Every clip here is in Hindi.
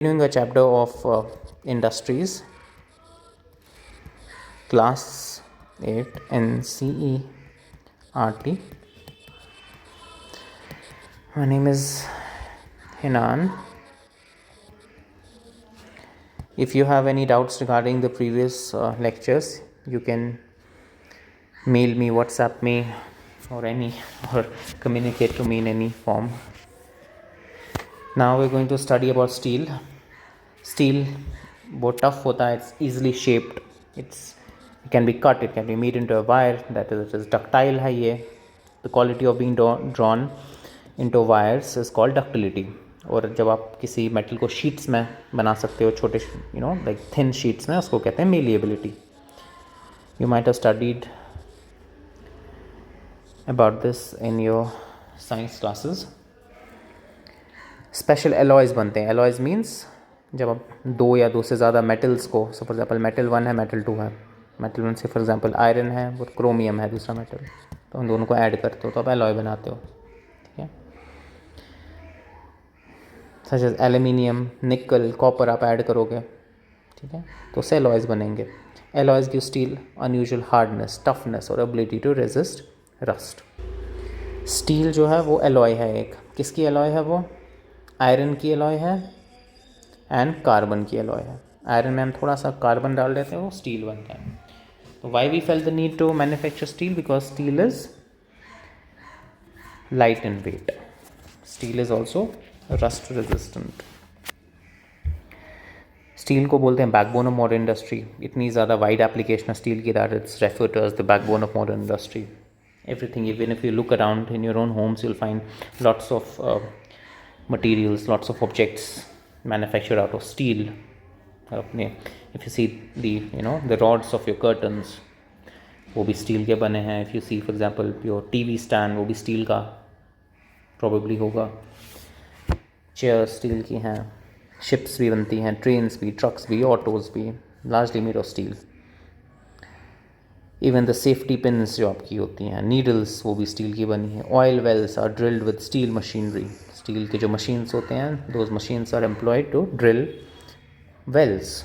Continuing a chapter of industries, class 8 NCERT. My name is Hinan. If you have any doubts regarding the previous lectures, you can mail me, WhatsApp me, or communicate to me in any form. Now we're going to study about steel. Steel बहुत tough होता है. It's easily shaped. It can be cut. It can be made into a wire. That is, it is ductile है ये. The quality of being drawn into wires is called ductility. और जब आप किसी मेटल को शीट्स में बना सकते हो, छोटे like thin sheets में, उसको कहते हैं malleability. You might have studied about this in your science classes. Special alloys बनते हैं. एलॉयज़ मीन्स जब आप दो या दो से ज़्यादा मेटल्स को, सो फॉर एग्जांपल मेटल 1 है, मेटल 2 है. मेटल 1 से फॉर एग्जांपल आयरन है और क्रोमियम है दूसरा मेटल, तो उन दोनों को ऐड करते हो तो आप एलॉय बनाते हो. ठीक है. Such as aluminium, nickel, copper आप ऐड करोगे. ठीक है, तो उससे एलॉयज़ बनेंगे. Alloys give steel unusual hardness, toughness और ability to resist rust. Steel जो है वो एलॉय है. एक किसकी एलॉय है? वो आयरन की एलॉय है एंड कार्बन की एलॉय है. आयरन में हम थोड़ा सा कार्बन डाल देते हैं, वो स्टील बनता है. तो why we felt the need to manufacture steel? Because steel is light in weight. Steel is also rust resistant. Steel को बोलते हैं बैकबोन ऑफ मॉडर्न इंडस्ट्री. इतनी ज़्यादा वाइड एप्लीकेशन है स्टील की that it's referred to as the backbone of modern industry. Everything, even if you look around in your own homes, you'll find lots of materials, lots of objects manufactured out of steel. If you see the rods of your curtains, वो भी स्टील के बने हैं. If you see for example your TV stand, वो भी स्टील का probably होगा. चेयर स्टील की हैं. शिप्स भी बनती हैं, ट्रेन्स भी, ट्रक्स भी, ऑटोज़ भी, largely made of steel. Even the safety pins जो आपकी होती हैं, नीडल्स, वो भी स्टील की बनी है. Oil wells are drilled with steel machinery. Steel के जो मशीन्स होते हैं, those machines are employed to drill wells.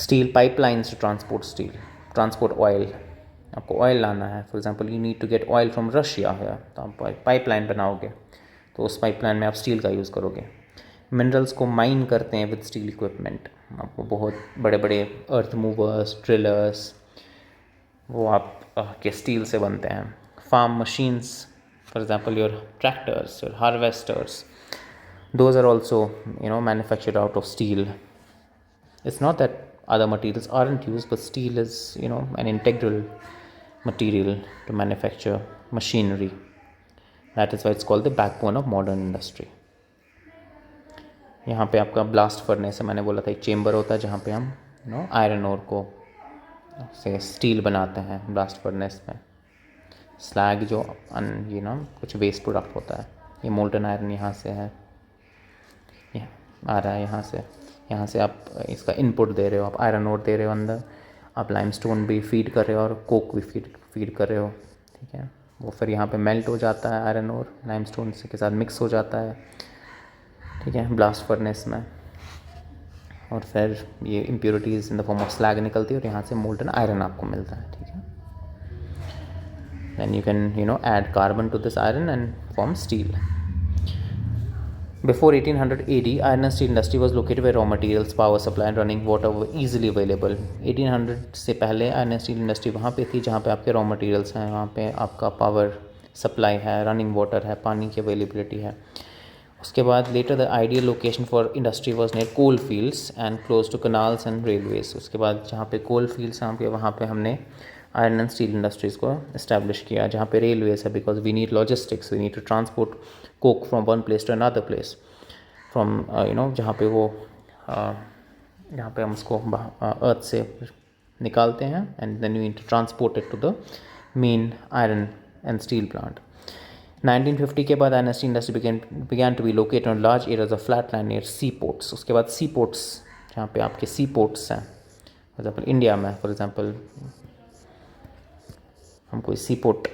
Steel pipelines to transport steel, transport oil. आपको ऑयल लाना है, for example you need to get oil from Russia है, तो आप पाइपलाइन बनाओगे, तो उस पाइपलाइन में आप स्टील का यूज़ करोगे. मिनरल्स को माइन करते हैं विद स्टील इक्विपमेंट. आपको बहुत बड़े बड़े अर्थ मूवर्स, ड्रिलर्स, वो आप के स्टील से बनते हैं. Farm machines, for example your tractors, your harvesters, those are also manufactured out of steel. It's not that other materials aren't used, but steel is an integral material to manufacture machinery. That is why it's called the backbone of modern industry. यहाँ पे आपका ब्लास्ट फर्नेस है. मैंने बोला था एक चेम्बर होता है जहाँ पे हम आयरन ओर को से स्टील बनाते हैं ब्लास्ट फर्नेस में. स्लैग जो कुछ वेस्ट प्रोडक्ट होता है, ये मोल्टन आयरन यहाँ से है, ये आ रहा है यहाँ से आप इसका इनपुट दे रहे हो, आप आयरन ओर दे रहे हो अंदर, आप लाइमस्टोन भी फीड कर रहे हो और कोक भी फीड कर रहे हो. ठीक है, वो फिर यहाँ पे मेल्ट हो जाता है आयरन ओर, लाइमस्टोन के साथ मिक्स हो जाता है. ठीक है, ब्लास्ट फर्नेस में, और फिर ये impurities in the form of slag निकलती है और यहाँ से मोल्टन आयरन आपको मिलता है. ठीक है, then you can add carbon to this iron and form steel. Before 1800 AD, iron and steel industry was located where raw materials, power supply and running water were easily available. 1800 से पहले iron and steel industry वहाँ पे थी जहाँ पे आपके raw materials हैं, वहाँ पे आपका power supply है, running water है, पानी की availability है. उसके बाद later the ideal location for industry was near coal fields and close to canals and railways. उसके बाद जहाँ पे coal fields हैं वहाँ पे हमने आयरन एंड स्टील इंडस्ट्रीज़ को इस्टेब्लिश किया. जहाँ पे रेलवेज है, because we need logistics, we need to transport coke from one place to another place, from जहाँ पे वो जहाँ पे हम उसको अर्थ से निकालते हैं, and then we need to transport it to the main iron and steel plant. 1950 के बाद iron and steel industry began to be located on large areas of flat land near sea ports. उसके बाद सी पोर्ट्स, जहाँ पे आपके सी पोर्ट्स हैं, फॉर एग्जाम्पल इंडिया में, फॉर एग्जाम्पल हम कोई sea port,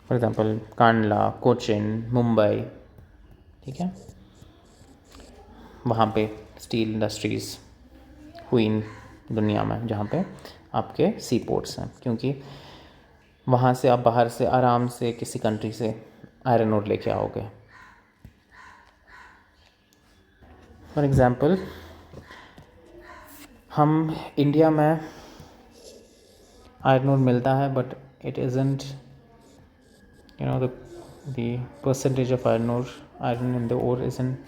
for example Kandla, Cochin, Mumbai. ठीक है, वहाँ पे स्टील इंडस्ट्रीज़ हुई दुनिया में, जहाँ पे आपके सी पोर्ट्स हैं, क्योंकि वहाँ से आप बाहर से आराम से किसी कंट्री से आयरन ओर लेके आओगे। फॉर एग्ज़ाम्पल, हम इंडिया में आयरन ओर मिलता है, but it isn't, you know, the percentage of iron in the ore isn't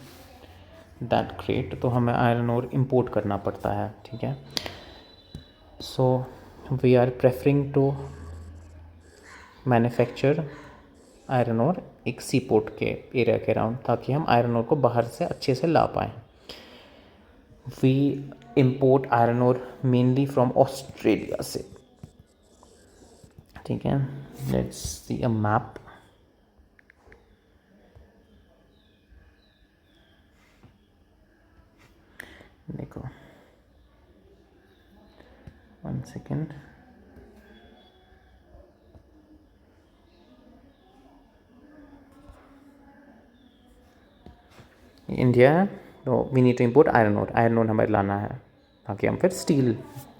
that great, तो हमें आयरन ओर इम्पोर्ट करना पड़ता है, ठीक है। So we are preferring to manufacture iron ore एक सी पोर्ट के एरिया के अराउंड, ताकि हम आयरन ओर को बाहर से अच्छे से ला पाएँ। We import iron ore mainly from Australia से, ठीक है। Let's see a map. देखो, 1 सेकेंड। इंडिया है, तो we need to import iron ore हमें लाना है, ताकि हम फिर स्टील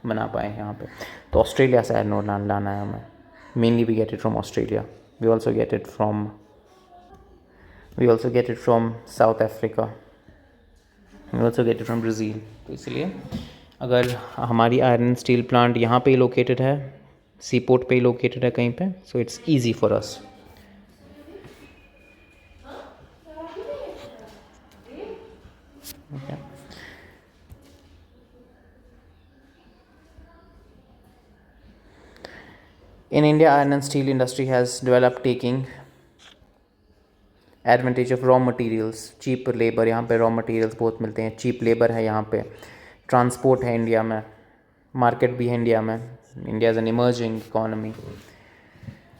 बना पाएँ यहाँ पे। तो ऑस्ट्रेलिया से आयरन ओर लाना है हमें। Mainly we get it from Australia. We also get it from South Africa. We also get it from Brazil. तो इसलिए अगर हमारी आयरन स्टील प्लांट यहाँ पे ही लोकेटेड है, सी पोर्ट पे ही लोकेटेड है कहीं पे, so it's easy for us. Okay. In India, iron and steel industry has developed taking advantage of raw materials, cheap labour, यहाँ पे रॉ मटेरियल्स बहुत मिलते हैं, चीप लेबर है यहाँ पे, ट्रांसपोर्ट है इंडिया में, मार्केट भी है इंडिया में, India is an emerging economy.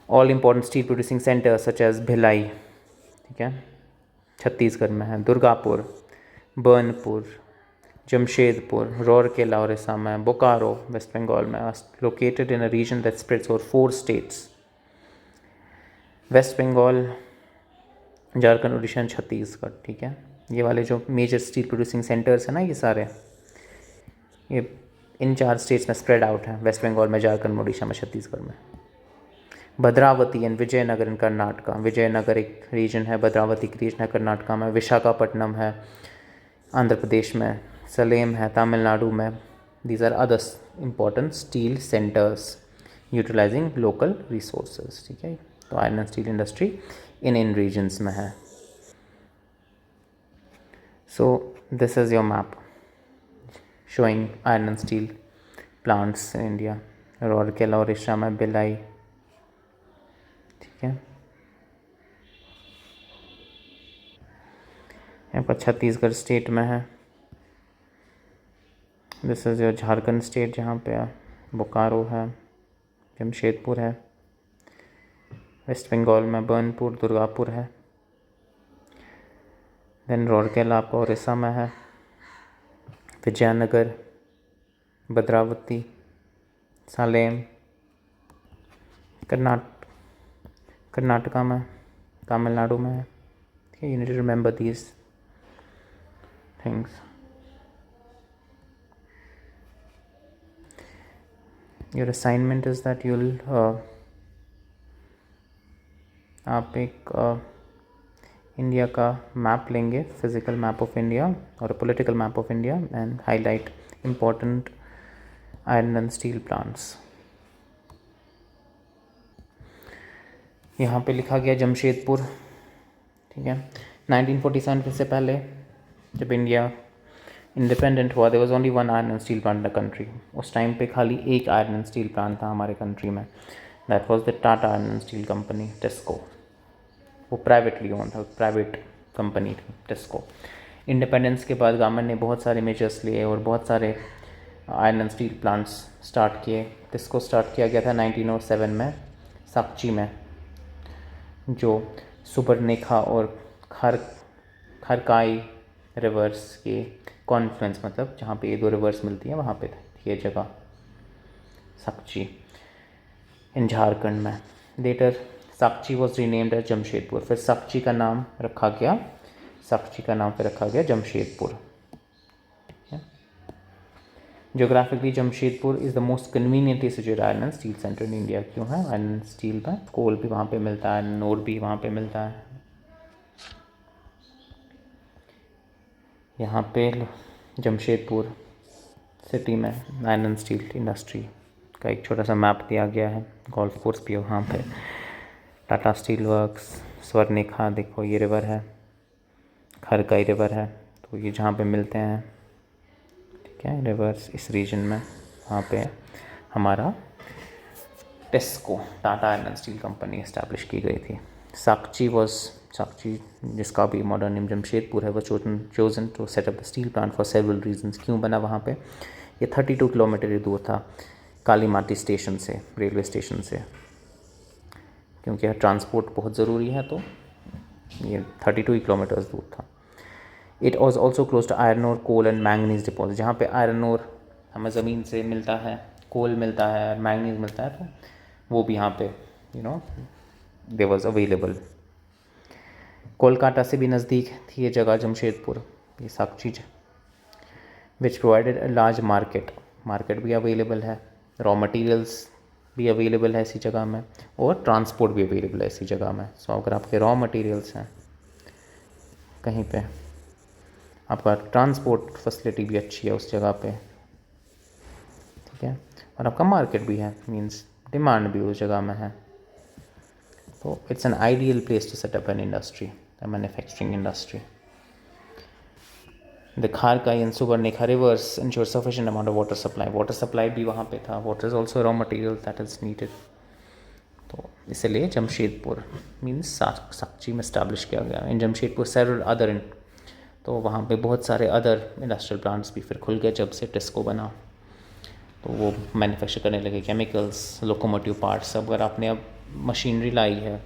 All important steel producing centres such as Bhilai, ठीक है, छत्तीसगढ़ में है, दुर्गापुर, बर्नपुर, जमशेदपुर, राउरकेला उड़ीसा में, बोकारो वेस्ट बंगाल में, located in a region that spreads over 4 states, West Bengal, Jharkhand, Orissa and Chhattisgarh, ठीक है। ये वाले जो मेजर स्टील प्रोड्यूसिंग सेंटर्स हैं ना, ये सारे, ये इन 4 स्टेट्स में स्प्रेड आउट है, वेस्ट बंगाल में, झारखंड, उड़ीसा में, छत्तीसगढ़ में। भद्रावती एंड विजयनगर इन कर्नाटका, विजयनगर एक रीजन है, भद्रावती की रीजन है कर्नाटका में, विशाखापट्टनम है आंध्र प्रदेश में, सलेम है तमिलनाडु में। These are other important steel centres utilizing local resources, ठीक है। तो iron and steel industry in regions में है। So this is your map showing iron and steel plants in India. Rourkela Orissa में, भिलाई, ठीक है। यहाँ पर छत्तीसगढ़ स्टेट में है। This is your Jharkhand state, जहाँ पे बोकारो है, जमशेदपुर है, वेस्ट बंगाल में बर्नपुर, दुर्गापुर है, देन राउरकेला आपका उड़ीसा में है, विजयनगर, भद्रावती, सालेम कर्नाटका में, तमिलनाडु में है, ठीक है। You need to remember these things. Your assignment is that you'll आप एक इंडिया का मैप लेंगे, फिज़िकल मैप ऑफ इंडिया और political map of India, and highlight important iron and steel plants. यहाँ पे लिखा गया जमशेदपुर, ठीक है। 1947 से पहले जब इंडिया इंडिपेंडेंट हुआ, there was only 1 iron and steel plant in the country. उस टाइम पे खाली एक आयरन एंड स्टील प्लांट था हमारे कंट्री में, that was the Tata iron and steel company, टेस्को। वो प्राइवेटली ओन था, प्राइवेट कंपनी थी टेस्को। इंडिपेंडेंस के बाद गवर्नमेंट ने बहुत सारे मेजर्स लिए और बहुत सारे iron and steel plants start किए। टेस्को स्टार्ट किया गया था 1907 में साकची में, जो सुबर्णरेखा और खरकाई रिवर्स के कॉन्फ्लुएंस, मतलब जहाँ पे ये 2 रिवर्स मिलती हैं, वहाँ पे थी ये जगह साकची इन झारखंड में। Later Sakchi was renamed as Jamshedpur, फिर साकची का नाम फिर रखा गया Jamshedpur. Geographically Jamshedpur is the most conveniently situated iron and steel centre in India. क्यों है? आयरन एंड स्टील का कोल भी वहाँ पे मिलता है, नोर भी वहाँ पे मिलता है। यहाँ पे जमशेदपुर सिटी में आयरन एंड स्टील इंडस्ट्री का एक छोटा सा मैप दिया गया है। गोल्फ कोर्स भी है वहाँ पे, टाटा स्टील वर्क्स, स्वर्णरेखा, देखो ये रिवर है, खरकई रिवर है, तो ये जहाँ पे मिलते हैं, ठीक है, रिवर्स इस रीजन में, वहाँ पे हमारा टेस्को Tata iron and steel company establish की गई थी। साकची जिसका भी मॉडर्न नेम जमशेदपुर है, वो chosen to set up the steel plant for several reasons. क्यों बना वहाँ पे? ये 32 किलोमीटर ही दूर था काली माटी स्टेशन से, रेलवे स्टेशन से, क्योंकि ट्रांसपोर्ट बहुत ज़रूरी है, तो ये 32 किलोमीटर्स दूर था। It was also close to iron ore, coal and manganese deposit. जहाँ पे आयरन ओर हमें ज़मीन से मिलता है, कोल मिलता है, मैंगनीज मिलता है, तो वो भी यहाँ पे दे वॉज अवेलेबल। कोलकाता से भी नज़दीक थी ये जगह जमशेदपुर, ये सब चीज़, विच प्रोवाइडेड अ लार्ज मार्केट भी अवेलेबल है, रॉ मटेरियल्स भी अवेलेबल है इसी जगह में, और ट्रांसपोर्ट भी अवेलेबल है इसी जगह में। सो अगर आपके रॉ मटेरियल्स हैं कहीं पे, आपका ट्रांसपोर्ट फैसिलिटी भी अच्छी है उस जगह पे, ठीक है, और आपका मार्केट भी है, मींस डिमांड भी उस जगह में है, तो it's an ideal place to set up an industry, a manufacturing industry. The Kharkai and Subarnekha rivers ensure sufficient amount of water supply. Water supply भी वहाँ पे था. Water is also a raw material that is needed. तो इसलिए जमशेदपुर मीन्स साकची में इस्टेब्लिश किया गया। इन जमशेदपुर several other, तो वहाँ पे बहुत सारे अदर इंडस्ट्रियल प्लांट्स भी फिर खुल गए जब से टेस्को बना, तो वो मैन्युफैक्चर करने लगे केमिकल्स, लोकोमोटिव पार्ट्स। अगर आपने अब मशीनरी लाई है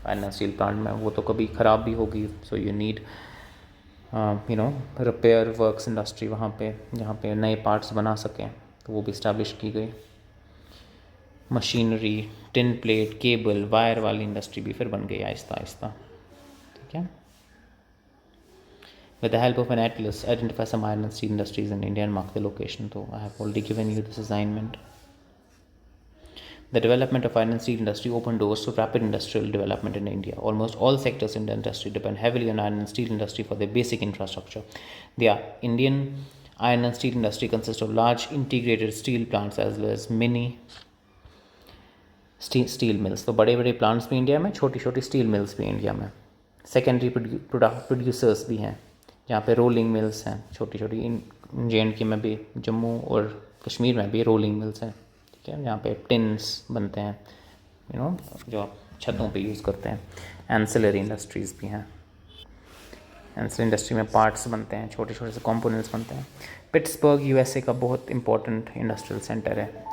आयरन स्टील प्लांट में, वो तो कभी ख़राब भी होगी, so you need repair works industry वहाँ पे, जहाँ पे नए पार्ट्स बना सकें, तो वो भी इस्टेब्लिश की गई। Machinery, tin plate, cable, wire वाली इंडस्ट्री भी फिर बन गई आहिस्ता आहिस्ता, ठीक है। With the help of an atlas, identify some iron and steel industries in India and mark the location. So I have already given you this assignment. The development of iron and steel industry opened doors to rapid industrial development in India. Almost all sectors in the industry depend heavily on iron and steel industry for their basic infrastructure. The Indian iron and steel industry consists of large integrated steel plants as well as mini steel mills. तो बड़े बड़े प्लांट्स भी इंडिया में, छोटी छोटी स्टील मिल्स भी इंडिया में। सेकेंडरी प्रोड्यूसर्स भी हैं, जहाँ पे रोलिंग मिल्स हैं छोटी छोटी, JNK में भी, जम्मू और कश्मीर में भी रोलिंग मिल्स हैं, ठीक है, जहाँ पे टिन्स बनते हैं, जो आप छतों पे यूज़ करते हैं। एंसिलरी इंडस्ट्रीज़ भी हैं, एंसिलरी इंडस्ट्री में पार्ट्स बनते हैं, छोटे छोटे से कंपोनेंट्स बनते हैं। पिट्सबर्ग USA का बहुत इंपॉर्टेंट इंडस्ट्रियल सेंटर है,